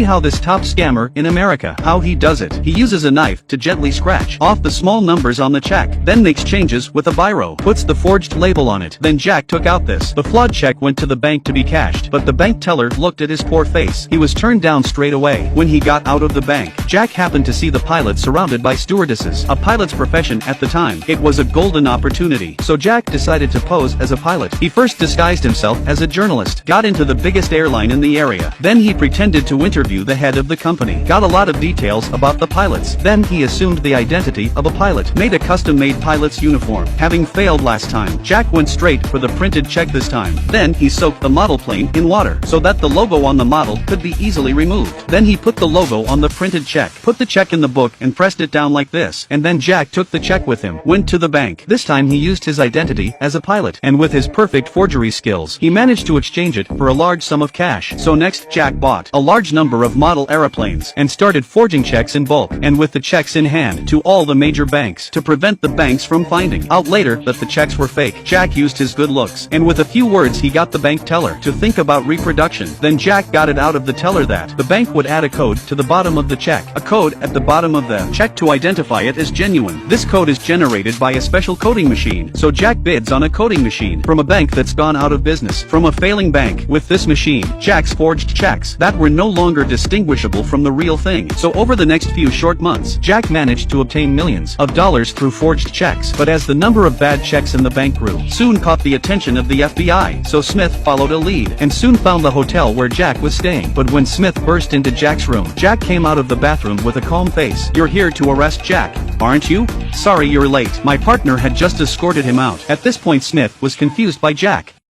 how this top scammer in America, how he does it. He uses a knife to gently scratch off the small numbers on the check, then makes changes with a biro, puts the forged label on it. Then Jack took out the flawed check, went to the bank to be cashed, but the bank teller looked at his poor face. He was turned down straight away. When he got out of the bank, Jack happened to see the pilot surrounded by stewardesses. A pilot's profession at the time. It was a golden opportunity. So Jack decided to pose as a pilot. He first disguised himself as a journalist, got into the biggest airline in the area. Then he pretended to interview the head of the company, got a lot of details about the pilots. Then he assumed the identity of a pilot, made a custom-made pilot's uniform. Having failed last time, Jack went straight for the printed check this time. Then he soaked the model plane in water, so that the logo on the model could be easily removed. Then he put the logo on the printed check, put the check in the book and pressed it down like this. And then Jack took the check with him, went to the bank. This time he used his identity as a pilot, and with his perfect forgery skills, he managed to exchange it for a large sum of cash. So next Jack bought a large number of model aeroplanes and started forging checks in bulk, and with the checks in hand, to all the major banks, to prevent the banks from finding out later that the checks were fake. Jack used his good looks, and with a few words he got the bank teller to think about reproduction. Then Jack got it out of the teller that the bank would add a code to the bottom of the check, a code at the bottom of the check to identify it as genuine. This code is generated by a special coding machine. So Jack bids on a coding machine from a bank that's gone out of business, from a failing bank. With this machine, Jack's forged checks that were no longer distinguishable from the real thing. So over the next few short months, Jack managed to obtain millions of dollars through forged checks. But as the number of bad checks in the bank grew, soon caught the attention of the FBI. So Smith followed a lead and soon found the hotel where Jack was staying. But when Smith burst into Jack's room, Jack came out of the bathroom with a calm face. "You're here to arrest Jack, aren't you? Sorry you're late. My partner had just escorted him out." At this point Smith was confused by Jack.